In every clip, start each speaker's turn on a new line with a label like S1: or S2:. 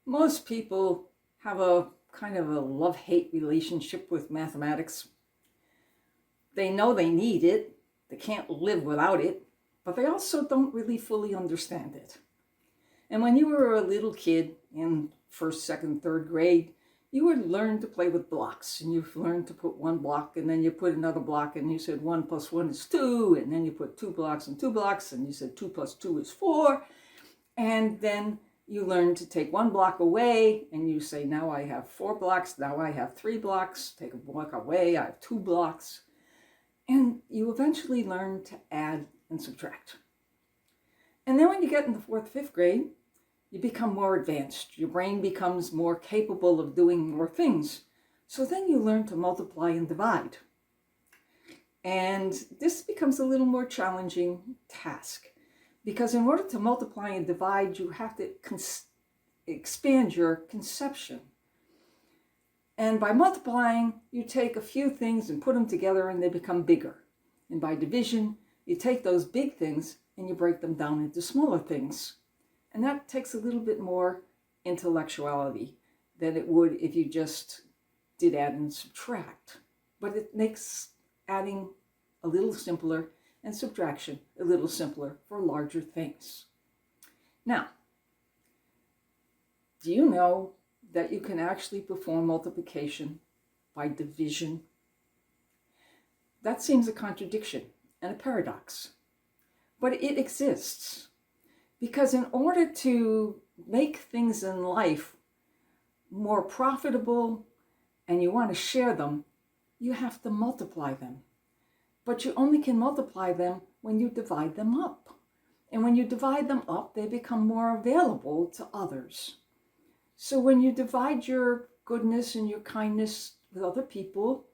S1: Most people have a kind of a love-hate relationship with mathematics. They know they need it, they can't live without it, but they also don't really fully understand it. And when you were a little kid in first, second, third grade, you would learn to play with blocks, and you've learned to put one block and then you put another block, and you said 1 + 1 is 2, and then you put 2 blocks and 2 blocks, and you said 2 + 2 is 4. And then you learn to take 1 block away and you say, now I have 4 blocks, now I have 3 blocks, take a block away, I have 2 blocks. And you eventually learn to add and subtract. And then when you get in the fourth, fifth grade, you become more advanced. Your brain becomes more capable of doing more things. So then you learn to multiply and divide. And this becomes a little more challenging task, because in order to multiply and divide, you have to expand your conception. And by multiplying, you take a few things and put them together and they become bigger. And by division, you take those big things and you break them down into smaller things. And that takes a little bit more intellectuality than it would if you just did add and subtract. But it makes adding a little simpler and subtraction a little simpler for larger things. Now, do you know that you can actually perform multiplication by division? That seems a contradiction and a paradox, but it exists. Because in order to make things in life more profitable and you want to share them, you have to multiply them. But you only can multiply them when you divide them up. And when you divide them up, they become more available to others. So when you divide your goodness and your kindness with other people,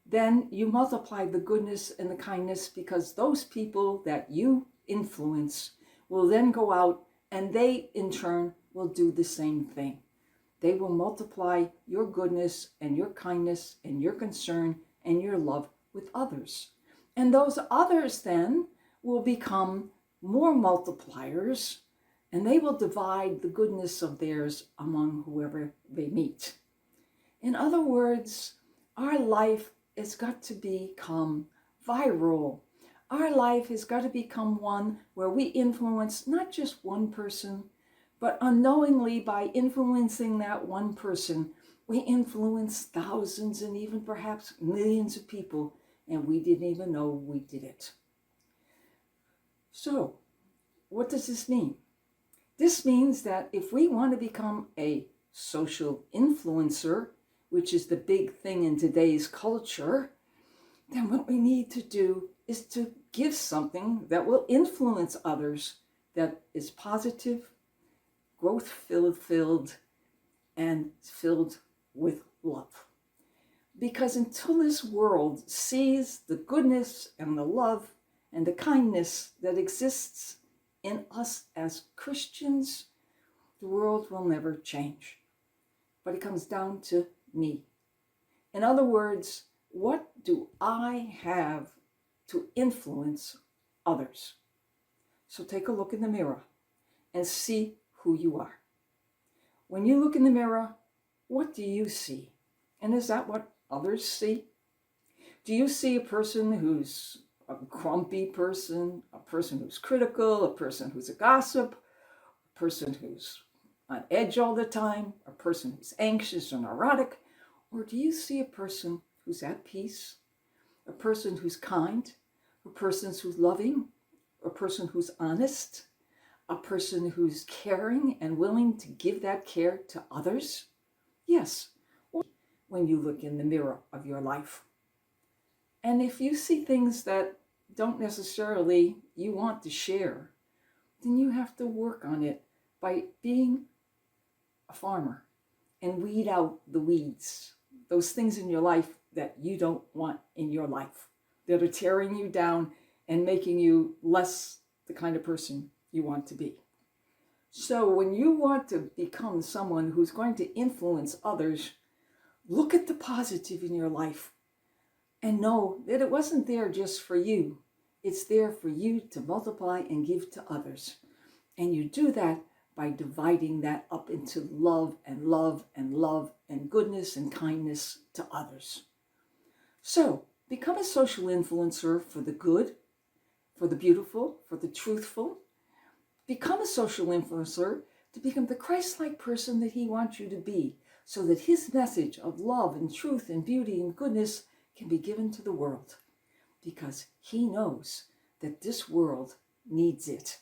S1: then you multiply the goodness and the kindness, because those people that you influence will then go out and they in turn will do the same thing. They will multiply your goodness and your kindness and your concern and your love with others. And those others then will become more multipliers, and they will divide the goodness of theirs among whoever they meet. In other words, our life has got to become viral. Our life has got to become one where we influence not just one person, but unknowingly, by influencing that one person, we influence thousands and even perhaps millions of people, and we didn't even know we did it. So, what does this mean? This means that if we want to become a social influencer, which is the big thing in today's culture, then what we need to do is to give something that will influence others, that is positive, growth-filled, and filled with love. Because until this world sees the goodness and the love and the kindness that exists in us as Christians, the world will never change. But it comes down to me. In other words, what do I have to influence others? So take a look in the mirror and see who you are. When you look in the mirror, what do you see? And is that what others see? Do you see a person who's a grumpy person, a person who's critical, a person who's a gossip, a person who's on edge all the time, a person who's anxious or neurotic? Or do you see a person who's at peace, a person who's kind, a person who's loving, a person who's honest, a person who's caring and willing to give that care to others? Yes, when you look in the mirror of your life. And if you see things that don't necessarily you want to share, then you have to work on it by being a farmer and weed out the weeds, those things in your life that you don't want in your life, that are tearing you down and making you less the kind of person you want to be. So when you want to become someone who's going to influence others, look at the positive in your life and know that it wasn't there just for you. It's there for you to multiply and give to others. And you do that by dividing that up into love and love and love and goodness and kindness to others. So, become a social influencer for the good, for the beautiful, for the truthful. Become a social influencer to become the Christ-like person that he wants you to be, so that his message of love and truth and beauty and goodness can be given to the world, because he knows that this world needs it.